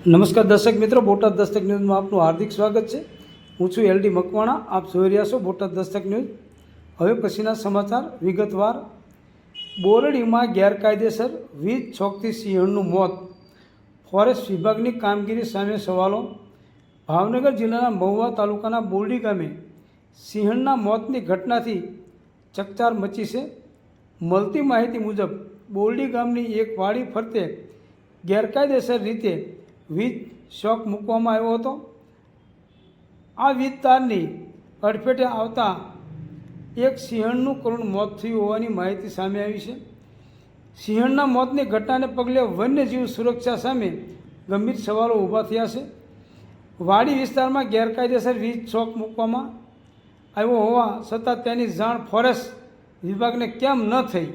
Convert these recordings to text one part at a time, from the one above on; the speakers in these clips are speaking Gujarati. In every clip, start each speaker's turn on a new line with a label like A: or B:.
A: નમસ્કાર દર્શક મિત્રો, બોટાદ દસ્તક ન્યૂઝમાં આપનું હાર્દિક સ્વાગત છે। હું છું LD મકવાણા। આપ જોઈ રહ્યા છો બોટાદ દસ્તક ન્યૂઝ। હવે પછીના સમાચાર વિગતવાર। બોરડીમાં ગેરકાયદેસર વીજ ચોકથી સિંહણનું મોત, ફોરેસ્ટ વિભાગની કામગીરી સામે સવાલો। ભાવનગર જિલ્લાના મહુવા તાલુકાના બોરડી ગામે સિંહણના મોતની ઘટનાથી ચકચાર મચી છે। મળતી માહિતી મુજબ બોરડી ગામની એક વાડી ફરતે ગેરકાયદેસર રીતે વીજ શોક મૂકવામાં આવ્યો હતો। આ વીજ તારની અડફેટે આવતા એક સિંહણનું કરુણ મોત થયું હોવાની માહિતી સામે આવી છે। સિંહણના મોતની ઘટનાને પગલે વન્યજીવ સુરક્ષા સામે ગંભીર સવાલો ઊભા થયા છે। વાડી વિસ્તારમાં ગેરકાયદેસર વીજ શોક મૂકવામાં આવ્યો હોવા છતાં તેની જાણ ફોરેસ્ટ વિભાગને કેમ ન થઈ?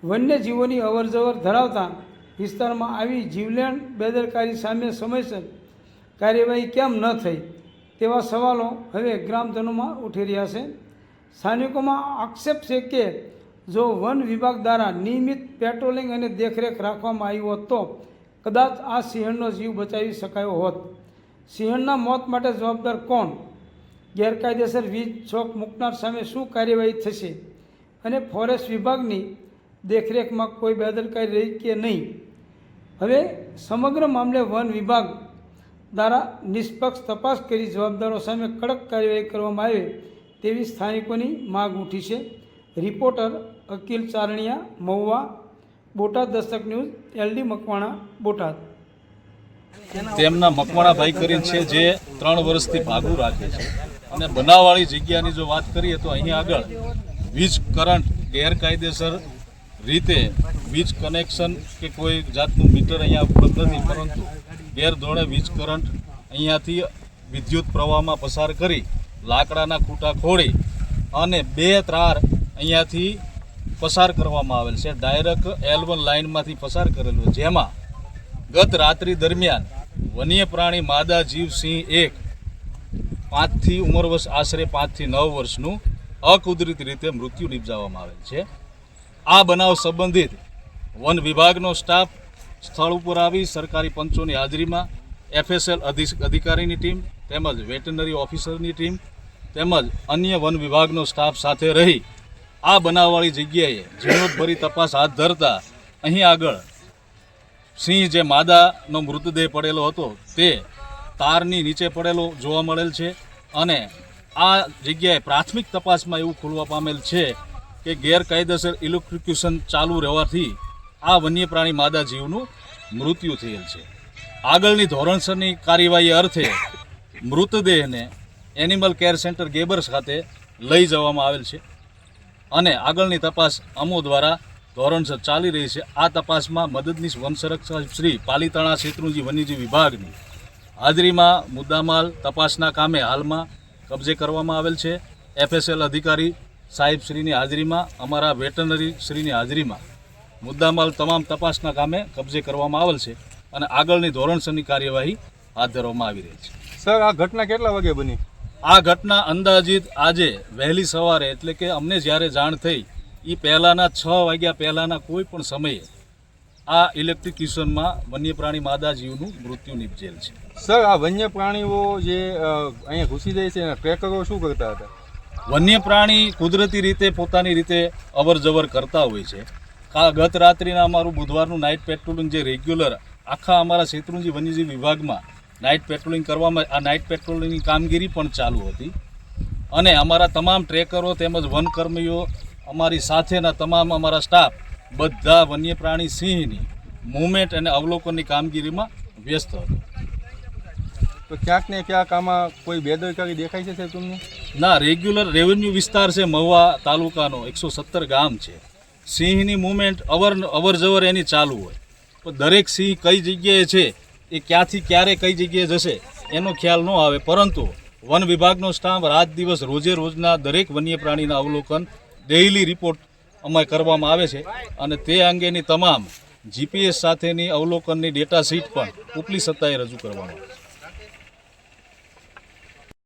A: વન્યજીવોની અવરજવર ધરાવતા વિસ્તારમાં આવી જીવલેણ બેદરકારી સામે સમયસર કાર્યવાહી કેમ ન થઈ તેવા સવાલો હવે ગ્રામજનોમાં ઉઠી રહ્યા છે। સ્થાનિકોમાં આક્ષેપ છે કે જો વન વિભાગ દ્વારા નિયમિત પેટ્રોલિંગ અને દેખરેખ રાખવામાં આવી હોત તો કદાચ આ સિંહણનો જીવ બચાવી શકાયો હોત। સિંહણના મોત માટે જવાબદાર કોણ? ગેરકાયદેસર વીજ શોક મૂકનાર સામે શું કાર્યવાહી થશે? અને ફોરેસ્ટ વિભાગની દેખરેખમાં કોઈ બેદરકારી રહી કે નહીં? હવે સમગ્ર મામલે વન વિભાગ દ્વારા નિષ્પક્ષ તપાસ કરી જવાબદારો સામે કડક કાર્યવાહી કરવામાં આવે તેવી સ્થાનિકોની માગ ઉઠી છે। Reporter Akil Charaniya, Mahuva, Botad Dastak news, LD Makwana, Botad.
B: તેમના મકવાણાભાઈ કરીને છે જે 3 વર્ષથી ભાગું રાખે છે અને બનાવવાળી જગ્યાની જો વાત કરીએ તો અહીં આગળ વીજ કરંટ ગેરકાયદેસર રીતે વીજ કનેક્શન કે કોઈ જાતનું મીટર અહીંયા ઉપલબ્ધ નથી, પરંતુ ગેરધોરણે વીજ કરંટ અહીંયાથી વિદ્યુત પ્રવાહમાં પસાર કરી લાકડાના ખૂંટા ખોડી અને 2 તાર અહીંયાથી પસાર કરવામાં આવેલ છે। ડાયરેક્ટ L1 લાઇનમાંથી પસાર કરેલું, જેમાં ગત રાત્રિ દરમિયાન વન્ય પ્રાણી માદા જીવ સિંહ 1 ઉંમર વર્ષ આશરે 5 થી 9 વર્ષનું અકુદરતી રીતે મૃત્યુ નિપજાવવામાં આવેલ છે। આ બનાવ સંબંધિત વન વિભાગનો સ્ટાફ સ્થળ ઉપર આવી સરકારી પંચોની હાજરીમાં FSL અધિકારીની ટીમ તેમજ વેટરનરી ઓફિસરની ટીમ તેમજ અન્ય વન વિભાગનો સ્ટાફ સાથે રહી આ બનાવવાળી જગ્યાએ ઝીણવટભરી તપાસ હાથ ધરતા અહીં આગળ સિંહ જે માદાનો મૃતદેહ પડેલો હતો તે તારની નીચે પડેલો જોવા મળેલ છે અને આ જગ્યાએ પ્રાથમિક તપાસમાં એવું ખુલવા પામેલ છે કે ગેરકાયદેસર ઇલેક્ટ્રિક્યુશન ચાલુ રહેવાથી આ વન્ય પ્રાણી માદા જીવનું મૃત્યુ થયેલ છે। આગળની ધોરણસરની કાર્યવાહી અર્થે મૃતદેહને એનિમલ કેર સેન્ટર ગેબર્સ ખાતે લઈ જવામાં આવેલ છે અને આગળની તપાસ અમો દ્વારા ધોરણસર ચાલી રહી છે। આ તપાસમાં મદદનીશ વન સંરક્ષક શ્રી પાલીતાણા શેત્રુંજી વન્યજીવ વિભાગની હાજરીમાં મુદ્દામાલ તપાસના કામે હાલમાં કબજે કરવામાં આવેલ છે। FSL અધિકારી સાહેબ શ્રીની હાજરીમાં, અમારા વેટરનરી શ્રીની હાજરીમાં મુદ્દામાલ તમામ તપાસના કામે કબજે કરવામાં આવેલ છે અને આગળની ધોરણસરની કાર્યવાહી હાથ ધરવામાં આવી રહી છે।
C: સર, આ ઘટના કેટલા વાગે બની?
B: આ ઘટના અંદાજિત આજે વહેલી સવારે, એટલે કે અમને જ્યારે જાણ થઈ એ પહેલાંના 6 વાગ્યા પહેલાંના કોઈ પણ સમયે આ ઇલેક્ટ્રિક્યુશનમાં વન્ય પ્રાણી માદા જીવનું મૃત્યુ નિપજેલ છે।
C: સર, આ વન્ય પ્રાણીઓ જે અહીંયા ઘૂસી જાય છે એના ટ્રેકરો શું કરતા હતા?
B: વન્ય પ્રાણી કુદરતી રીતે પોતાની રીતે અવર જવર કરતા હોય છે। ગત રાત્રિના અમારું બુધવારનું નાઇટ પેટ્રોલિંગ જે રેગ્યુલર આખા અમારા શેત્રુંજી વન્યજીવ વિભાગમાં નાઇટ પેટ્રોલિંગ કરવામાં, આ નાઇટ પેટ્રોલિંગની કામગીરી પણ ચાલુ હતી અને અમારા તમામ ટ્રેકરો તેમજ વનકર્મીઓ, અમારી સાથેના તમામ અમારા સ્ટાફ બધા વન્ય પ્રાણી સિંહની મૂવમેન્ટ અને અવલોકનની કામગીરીમાં વ્યસ્ત હતો।
C: તો ક્યાંક ને ક્યાંક આમાં કોઈ બેદરકારી દેખાય છે સાહેબ તમને?
B: ના, રેગ્યુલર રેવન્યુ વિસ્તાર છે મહુવા તાલુકાનો, 117 ગામ છે। સિંહની મૂવમેન્ટ અવર જવર એની ચાલુ હોય, તો દરેક સિંહ કઈ જગ્યાએ છે, એ ક્યાંથી ક્યારે કઈ જગ્યાએ જશે એનો ખ્યાલ ન આવે, પરંતુ વન વિભાગનો સ્ટાફ રાત દિવસ રોજે રોજના દરેક વન્ય પ્રાણીના અવલોકન ડેઇલી રિપોર્ટ અમે કરવામાં આવે છે અને તે અંગેની તમામ GPS સાથેની અવલોકનની ડેટા શીટ પણ ઉપલી સત્તાએ રજૂ કરવામાં આવે છે।